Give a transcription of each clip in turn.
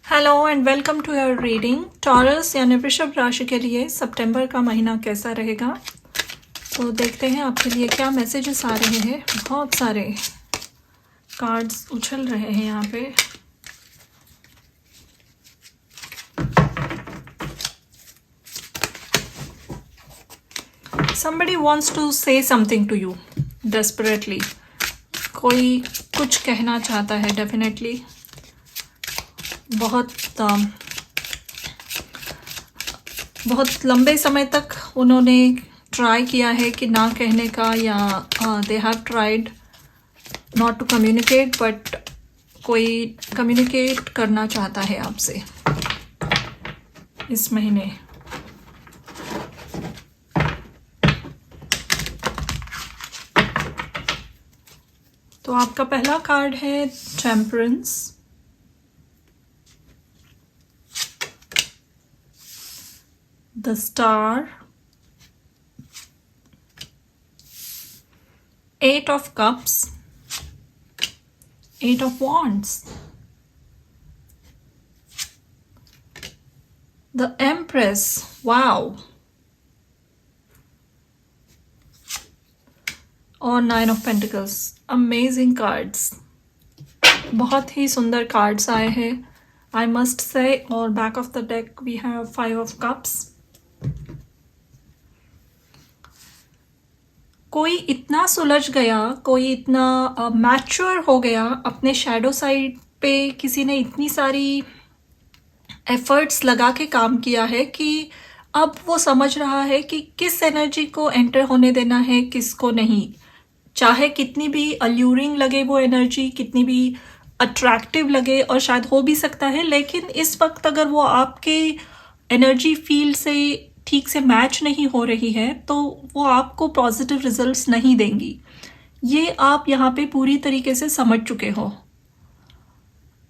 Hello and welcome to your reading. Taurus यानी वृषभ राशि के लिए सितंबर का महीना कैसा रहेगा, तो देखते हैं आपके लिए क्या मैसेजेस आ रहे हैं। बहुत सारे कार्ड्स उछल रहे हैं यहाँ पे। somebody wants to say something to you desperately। कोई कुछ कहना चाहता है डेफिनेटली। बहुत लंबे समय तक उन्होंने ट्राई किया है कि ना कहने का, या they have tried not to communicate, but कोई कम्युनिकेट करना चाहता है आपसे इस महीने। तो आपका पहला कार्ड है temperance, the star, eight of cups, eight of wands, the empress, wow, और nine of pentacles. Amazing cards, बहुत ही सुंदर कार्ड्स आए हैं आई मस्ट से। और back of the deck we have five of cups. कोई इतना सुलझ गया, कोई इतना मैच्योर हो गया अपने शैडो साइड पे, किसी ने इतनी सारी एफर्ट्स लगा के काम किया है कि अब वो समझ रहा है कि किस एनर्जी को एंटर होने देना है, किसको नहीं। चाहे कितनी भी अल्यूरिंग लगे वो एनर्जी, कितनी भी अट्रैक्टिव लगे, और शायद हो भी सकता है, लेकिन इस वक्त अगर वो आपके एनर्जी फील्ड से ठीक से मैच नहीं हो रही है तो वो आपको पॉजिटिव रिजल्ट्स नहीं देंगी। ये आप यहाँ पे पूरी तरीके से समझ चुके हो।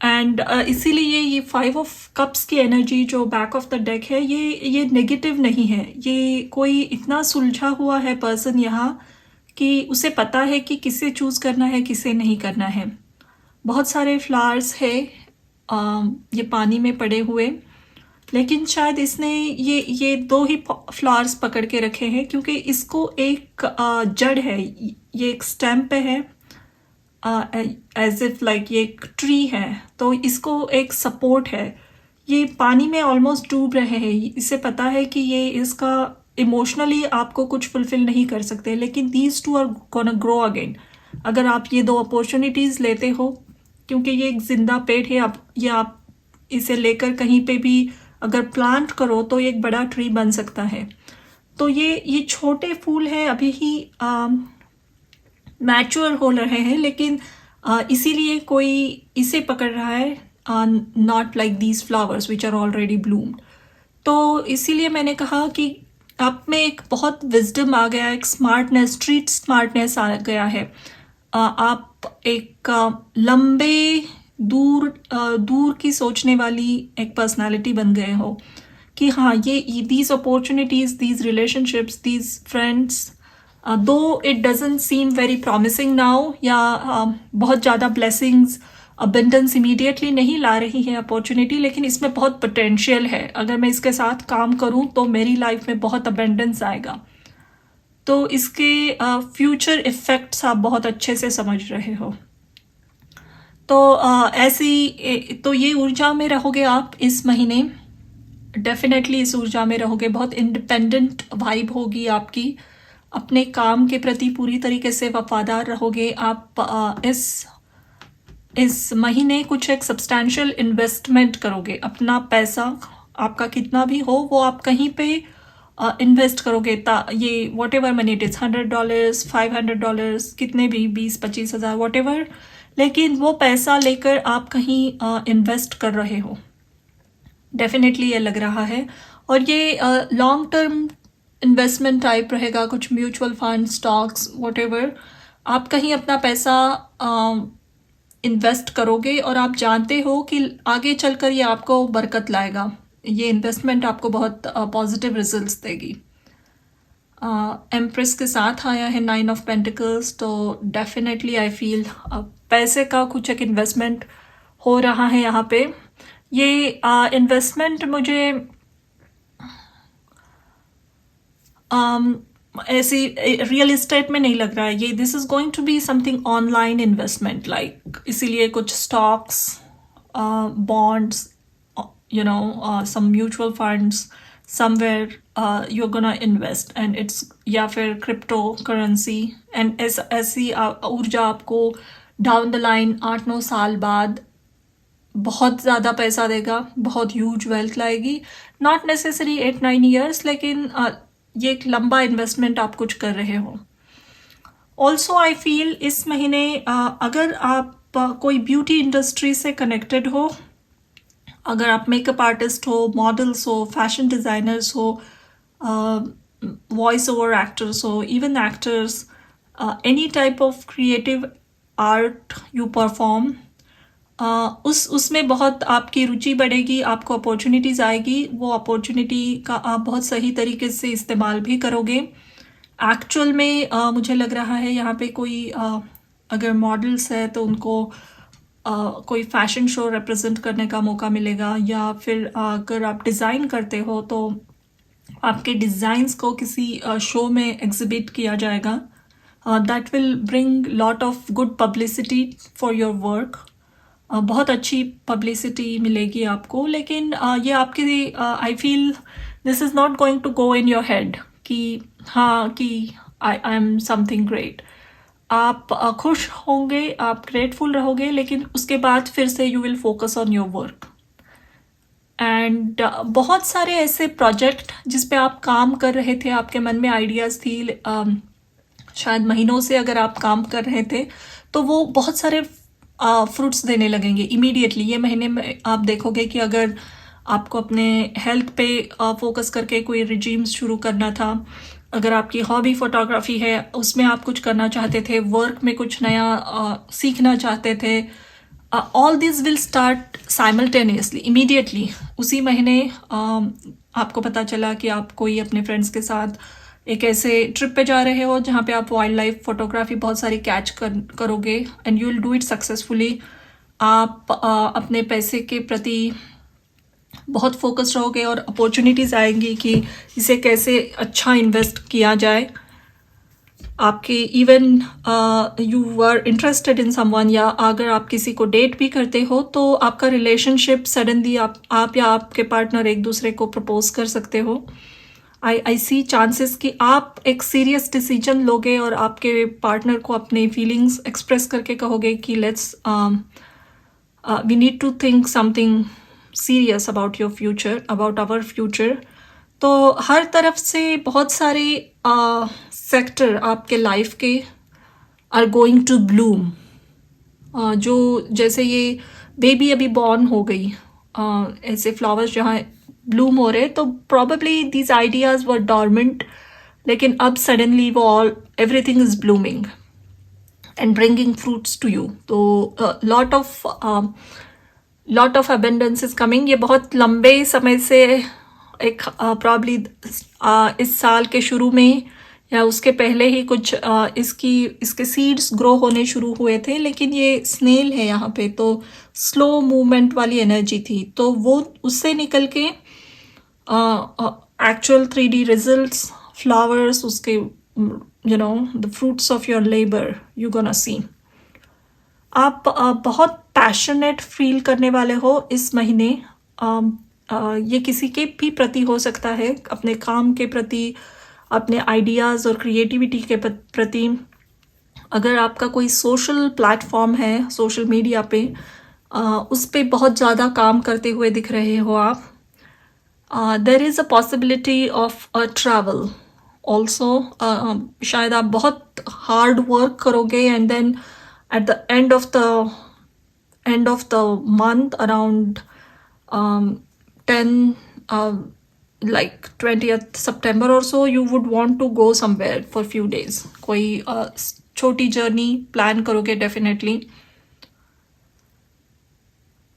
एंड इसीलिए ये फाइव ऑफ कप्स की एनर्जी जो बैक ऑफ द डेक है, ये नेगेटिव नहीं है। ये कोई इतना सुलझा हुआ है पर्सन यहाँ कि उसे पता है कि किसे चूज करना है, किसे नहीं करना है। बहुत सारे फ्लावर्स है ये पानी में पड़े हुए, लेकिन शायद इसने ये दो ही फ्लावर्स पकड़ के रखे हैं, क्योंकि इसको एक जड़ है, ये एक स्टेम पे है, एज इफ लाइक ये एक ट्री है, तो इसको एक सपोर्ट है। ये पानी में ऑलमोस्ट डूब रहे हैं, इसे पता है कि ये इसका इमोशनली आपको कुछ फुलफिल नहीं कर सकते, लेकिन these two are gonna grow again अगर आप ये दो अपॉर्चुनिटीज़ लेते हो, क्योंकि ये एक जिंदा पेड़ है। आप इसे लेकर कहीं पे भी अगर प्लांट करो तो एक बड़ा ट्री बन सकता है। तो ये छोटे फूल हैं, अभी ही मैच्योर हो रहे हैं, लेकिन इसीलिए कोई इसे पकड़ रहा है, not like these flowers which are already bloomed. तो इसीलिए मैंने कहा कि आप में एक बहुत विजडम आ गया, एक स्मार्टनेस, स्ट्रीट स्मार्टनेस आ गया है। आप एक लंबे दूर की सोचने वाली एक पर्सनालिटी बन गए हो कि हाँ, ये these opportunities, these relationships, these friends, though it doesn't seem very promising now, या बहुत ज़्यादा ब्लेसिंग्स, अबंडेंस इमीडिएटली नहीं ला रही है अपॉर्चुनिटी, लेकिन इसमें बहुत पोटेंशियल है। अगर मैं इसके साथ काम करूं तो मेरी लाइफ में बहुत अबंडेंस आएगा। तो इसके फ्यूचर इफेक्ट्स आप बहुत अच्छे से समझ रहे हो। तो तो ये ऊर्जा में रहोगे आप इस महीने, डेफिनेटली इस ऊर्जा में रहोगे। बहुत इंडिपेंडेंट वाइब होगी आपकी, अपने काम के प्रति पूरी तरीके से वफादार रहोगे आप। इस महीने कुछ एक सब्सटैंशियल इन्वेस्टमेंट करोगे। अपना पैसा आपका कितना भी हो वो आप कहीं पे इन्वेस्ट करोगे। ये what ever money it is, $100, $500, कितने भी, 20-25 हज़ार, वॉट एवर, लेकिन वो पैसा लेकर आप कहीं इन्वेस्ट कर रहे हो। डेफिनेटली ये लग रहा है। और ये लॉन्ग टर्म इन्वेस्टमेंट टाइप रहेगा, कुछ mutual fund, stocks, what ever. आप कहीं अपना पैसा इन्वेस्ट करोगे और आप जानते हो कि आगे चलकर ये आपको बरकत लाएगा। ये इन्वेस्टमेंट आपको बहुत पॉजिटिव रिजल्ट्स देगी। एम्प्रेस के साथ आया है 9 ऑफ पेंटिकल्स, तो डेफिनेटली आई फील पैसे का कुछ एक इन्वेस्टमेंट हो रहा है यहाँ पे। ये इन्वेस्टमेंट मुझे ऐसी रियल इस्टेट में नहीं लग रहा है। ये this is going to be something online investment like, इसीलिए कुछ stocks, bonds, you know, some mutual funds somewhere, you're gonna invest and it's, या फिर क्रिप्टो करेंसी, एंड ऐसी ऊर्जा आपको डाउन द लाइन 8-9 साल बाद बहुत ज़्यादा पैसा देगा, बहुत ह्यूज वेल्थ लाएगी। नॉट नेसेसरी 8-9 ईयर्स, लेकिन ये एक लंबा इन्वेस्टमेंट आप कुछ कर रहे हो। ऑल्सो आई फील इस महीने अगर आप कोई ब्यूटी इंडस्ट्री से कनेक्टेड हो, अगर आप मेकअप आर्टिस्ट हो, मॉडल्स हो, फैशन डिज़ाइनर्स हो, वॉइस ओवर एक्टर्स हो, even actors, any type of creative art you perform, उसमें बहुत आपकी रुचि बढ़ेगी, आपको अपॉर्चुनिटीज़ आएगी। वो अपॉर्चुनिटी का आप बहुत सही तरीके से इस्तेमाल भी करोगे। एक्चुअल में मुझे लग रहा है यहाँ पे कोई अगर मॉडल्स है तो उनको कोई फैशन शो रिप्रेजेंट करने का मौका मिलेगा, या फिर अगर आप डिज़ाइन करते हो तो आपके डिज़ाइंस को किसी शो में एग्जिबिट किया जाएगा। That will bring lot of good publicity for your work. बहुत अच्छी पब्लिसिटी मिलेगी आपको, लेकिन ये आपके I feel this is not going to go in your head कि हाँ कि आई एम समथिंग ग्रेट। आप खुश होंगे, आप ग्रेटफुल रहोगे, लेकिन उसके बाद फिर से you will focus on your work. And बहुत सारे ऐसे प्रोजेक्ट जिस पे आप काम कर रहे थे, आपके मन में आइडियाज़ थी, शायद महीनों से अगर आप काम कर रहे थे, तो वो बहुत सारे फ्रूट्स देने लगेंगे इमीडिएटली। ये महीने में आप देखोगे कि अगर आपको अपने हेल्थ पे फोकस करके कोई रिजीम्स शुरू करना था, अगर आपकी हॉबी फोटोग्राफी है, उसमें आप कुछ करना चाहते थे, वर्क में कुछ नया सीखना चाहते थे, all this will start simultaneously, immediately. उसी महीने आपको पता चला कि आप कोई अपने फ्रेंड्स के साथ एक ऐसे ट्रिप पे जा रहे हो जहाँ पे आप वाइल्ड लाइफ फोटोग्राफी बहुत सारी कैच करोगे, and you will do it successfully. आप अपने पैसे के प्रति बहुत फोकस रहोगे और अपॉर्चुनिटीज़ आएंगी कि इसे कैसे अच्छा इन्वेस्ट किया जाए। आपके even you are interested in someone, या अगर आप किसी को डेट भी करते हो तो आपका रिलेशनशिप सडनली आप या आपके पार्टनर एक दूसरे को प्रपोज कर सकते हो। आई सी चांसेस कि आप एक सीरियस डिसीजन लोगे और आपके पार्टनर को अपने फीलिंग्स एक्सप्रेस करके कहोगे कि let's we need to think something serious about your future, about our future. तो हर तरफ से बहुत सारे सेक्टर आपके लाइफ के आर गोइंग टू ब्लूम। जो जैसे ये बेबी अभी बॉर्न हो गई, ऐसे फ्लावर्स जहाँ ब्लूम हो रहे, तो probably these ideas were dormant, लेकिन अब सडनली वो all everything is blooming and bringing fruits to you. तो lot of abundance is coming. ये बहुत लंबे समय से एक प्रॉब्ली इस साल के शुरू में या उसके पहले ही कुछ इसके सीड्स ग्रो होने शुरू हुए थे, लेकिन ये स्नेल है यहाँ पे, तो स्लो मूवमेंट वाली एनर्जी थी, तो वो उससे निकल के एक्चुअल 3D रिजल्ट्स, फ्लावर्स, उसके you know the fruits of your labour you gonna see. आप बहुत पैशनेट फील करने वाले हो इस महीने। ये किसी के भी प्रति हो सकता है, अपने काम के प्रति, अपने आइडियाज़ और क्रिएटिविटी के प्रति। अगर आपका कोई सोशल प्लेटफॉर्म है, सोशल मीडिया पे, उस पे बहुत ज़्यादा काम करते हुए दिख रहे हो आप। There is a possibility of a travel also. शायद आप बहुत हार्ड वर्क करोगे and then at the end of the month, around 10 like 20th September or so, you would want to go somewhere for few days. कोई छोटी journey plan करोगे definitely.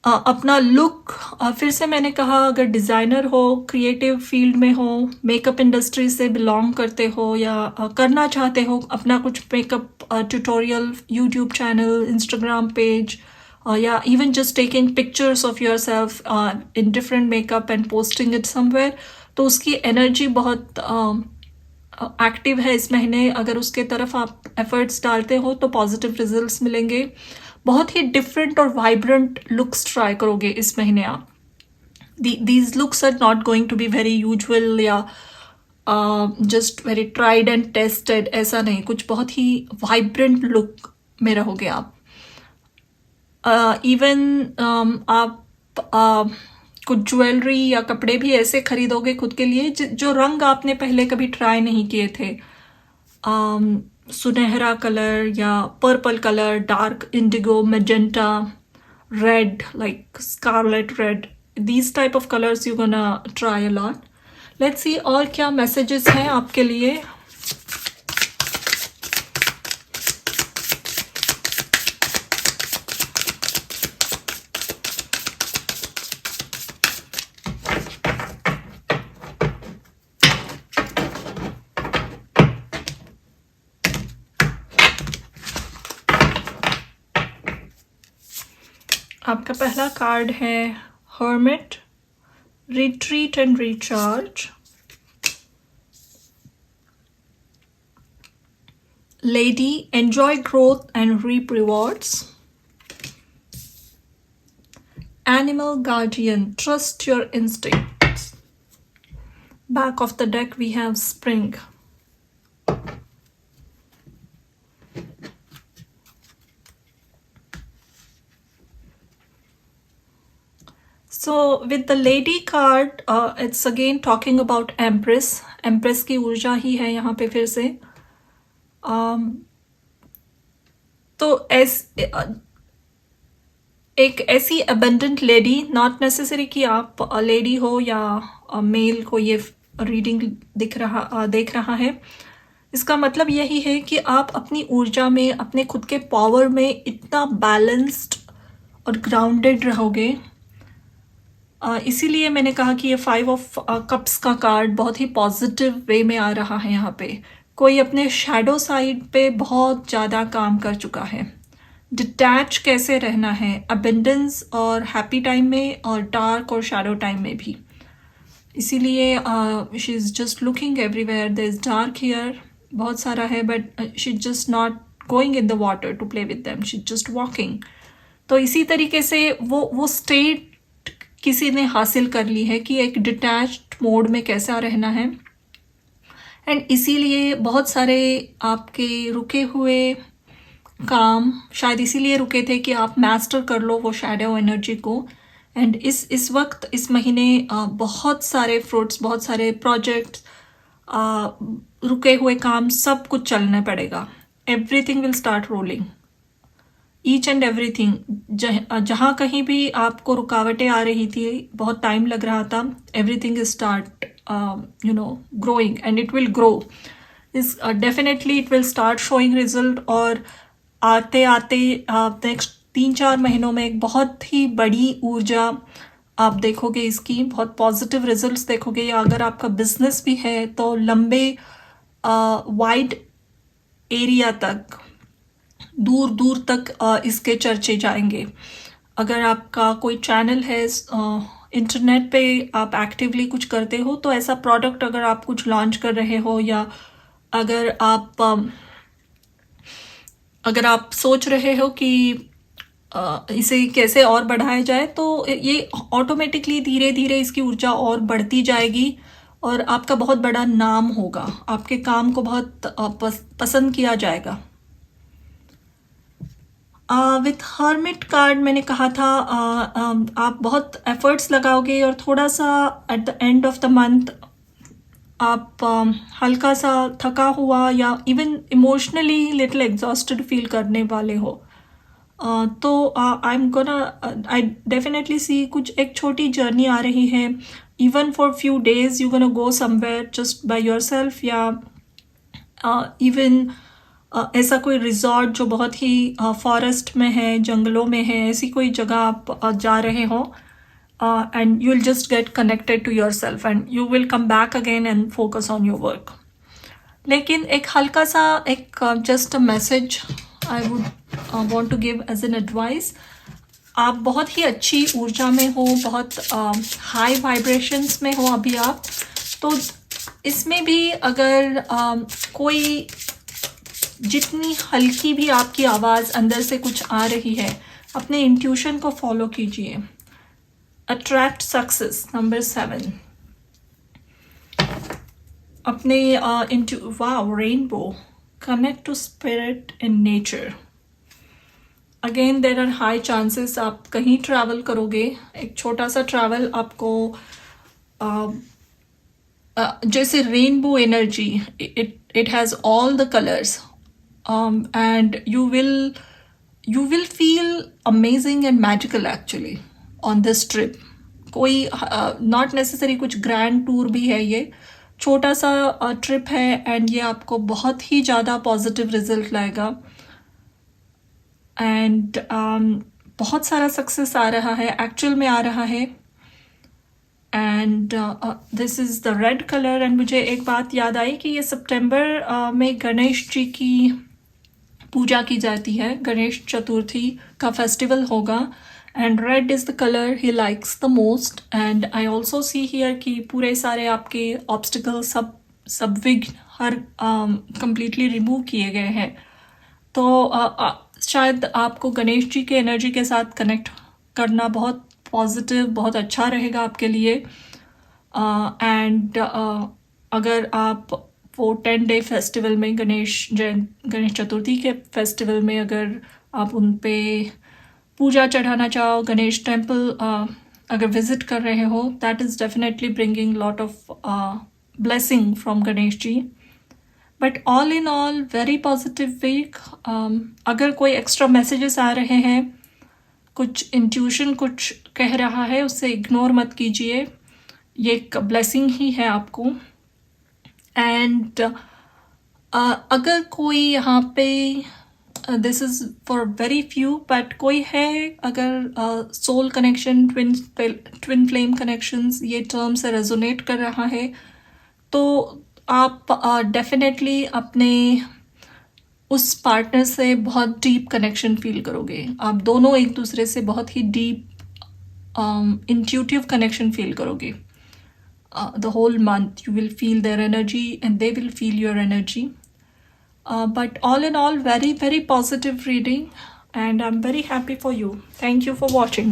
अपना look, फिर से मैंने कहा, अगर डिज़ाइनर हो, क्रिएटिव फील्ड में हो, मेकअप इंडस्ट्री से बिलोंग करते हो या करना चाहते हो अपना कुछ makeup tutorial, YouTube channel, Instagram page या even just taking pictures of yourself in different makeup and posting it somewhere, तो उसकी एनर्जी बहुत एक्टिव है इस महीने। अगर उसके तरफ आप एफर्ट्स डालते हो तो पॉजिटिव रिजल्ट्स मिलेंगे। बहुत ही डिफरेंट और वाइब्रेंट लुक्स ट्राई करोगे इस महीने आप। these looks are not going to be very usual या just very tried and tested, ऐसा नहीं, कुछ बहुत ही वाइब्रेंट लुक में रहोगे आप। इवन आप कुछ ज्वेलरी या कपड़े भी ऐसे खरीदोगे खुद के लिए जो रंग आपने पहले कभी ट्राई नहीं किए थे। सुनहरा कलर या purple colour, dark indigo, magenta, red like scarlet red, these type of colors you're gonna try a lot. Let's see और क्या messages हैं आपके लिए। आपका पहला कार्ड है Hermit, retreat and recharge. Lady, enjoy growth and reap rewards. Animal guardian, trust your instincts. Back of the deck we have Spring. So with the lady card, it's again talking about Empress. Empress की ऊर्जा ही है यहाँ पे फिर से। तो एक ऐसी abundant lady, not necessary कि आप लेडी हो या मेल को ये रीडिंग देख रहा है। इसका मतलब यही है कि आप अपनी ऊर्जा में, अपने खुद के पावर में इतना बैलेंस्ड और ग्राउंडेड रहोगे। इसीलिए मैंने कहा कि ये 5 ऑफ कप्स का कार्ड बहुत ही पॉजिटिव वे में आ रहा है। यहाँ पे कोई अपने शैडो साइड पे बहुत ज़्यादा काम कर चुका है। डिटैच कैसे रहना है अबेंडेंस और हैप्पी टाइम में, और डार्क और शैडो टाइम में भी। इसीलिए she is just looking everywhere, there is dark here, बहुत सारा है, but she is just not going in the water to play with them, she is just walking. तो इसी तरीके से वो स्टेट किसी ने हासिल कर ली है कि एक डिटैच्ड मोड में कैसा रहना है। एंड इसीलिए बहुत सारे आपके रुके हुए काम शायद इसीलिए रुके थे कि आप मास्टर कर लो वो शैडो एनर्जी को। एंड इस वक्त, इस महीने बहुत सारे फ्रूट्स, बहुत सारे प्रोजेक्ट्स, रुके हुए काम, सब कुछ चलने पड़ेगा। Everything will start rolling, each and everything. जहाँ कहीं भी आपको रुकावटें आ रही थी, बहुत टाइम लग रहा था, everything is start growing and it will grow. इस definitely it will start showing result. और आते आते नेक्स्ट 3-4 महीनों में एक बहुत ही बड़ी ऊर्जा आप देखोगे, इसकी बहुत पॉजिटिव रिजल्ट्स देखोगे। या अगर आपका बिजनेस भी है तो लंबे वाइड एरिया तक, दूर दूर तक इसके चर्चे जाएंगे। अगर आपका कोई चैनल है, इंटरनेट पे आप एक्टिवली कुछ करते हो, तो ऐसा प्रोडक्ट अगर आप कुछ लॉन्च कर रहे हो, या अगर आप सोच रहे हो कि इसे कैसे और बढ़ाया जाए, तो ये ऑटोमेटिकली धीरे धीरे इसकी ऊर्जा और बढ़ती जाएगी और आपका बहुत बड़ा नाम होगा, आपके काम को बहुत पसंद किया जाएगा। विथ हर्मिट कार्ड मैंने कहा था आप बहुत एफर्ट्स लगाओगे और थोड़ा सा at the end of the month आप हल्का सा थका हुआ या even emotionally little exhausted feel करने वाले हो। तो आई डेफिनेटली सी कुछ एक छोटी जर्नी आ रही है। Even for few days you gonna go somewhere just by yourself, या इवन ऐसा कोई रिजॉर्ट जो बहुत ही फॉरेस्ट में है, जंगलों में है, ऐसी कोई जगह आप जा रहे हो, and you'll just get connected to yourself and you will come back again and focus on your work. लेकिन एक हल्का सा just a message I would want to give as an advice. आप बहुत ही अच्छी ऊर्जा में हो, बहुत हाई वाइब्रेशंस में हो अभी आप। तो इसमें भी अगर कोई जितनी हल्की भी आपकी आवाज़ अंदर से कुछ आ रही है, अपने इंट्यूशन को फॉलो कीजिए। Attract success, number 7। अपने wow, rainbow, connect to spirit in nature. Again there are high chances आप कहीं ट्रैवल करोगे, एक छोटा सा ट्रैवल आपको जैसे rainbow energy, it has all the colours and you will feel amazing and magical actually on this trip. कोई not necessary कुछ ग्रैंड टूर भी है, ये छोटा सा ट्रिप है एंड ये आपको बहुत ही ज़्यादा पॉजिटिव रिजल्ट लाएगा एंड बहुत सारा सक्सेस आ रहा है, एक्चुअल में आ रहा है। And this is the red colour. And मुझे एक बात याद आई कि ये सितंबर में गणेश जी की पूजा की जाती है, गणेश चतुर्थी का फेस्टिवल होगा and red is the colour he likes the most. And I also see here कि पूरे सारे आपके ऑब्स्टिकल सब विघ्न हर कंप्लीटली रिमूव किए गए हैं। तो शायद आपको गणेश जी के एनर्जी के साथ कनेक्ट करना बहुत पॉजिटिव, बहुत अच्छा रहेगा आपके लिए। एंड अगर आप वो 10-day फेस्टिवल में गणेश चतुर्थी के फेस्टिवल में अगर आप उन पे पूजा चढ़ाना चाहो, गणेश टेम्पल अगर विजिट कर रहे हो, that is definitely bringing lot of blessing from Ganesh ji. But all in all very positive week. अगर कोई एक्स्ट्रा मैसेजेस आ रहे हैं, कुछ इंट्यूशन कुछ कह रहा है, उससे इग्नोर मत कीजिए, ये एक ब्लेसिंग ही है आपको। एंड अगर कोई यहाँ पे this is for very few, but कोई है अगर soul connection, twin flame connections, ये टर्म से रेजोनेट कर रहा है, तो आप डेफिनेटली अपने उस पार्टनर से बहुत डीप कनेक्शन फील करोगे। आप दोनों एक दूसरे से बहुत ही डीप इंट्यूटिव कनेक्शन फील करोगे। The whole month you will feel their energy and they will feel your energy. But all in all, very, very positive reading and I'm very happy for you. Thank you for watching.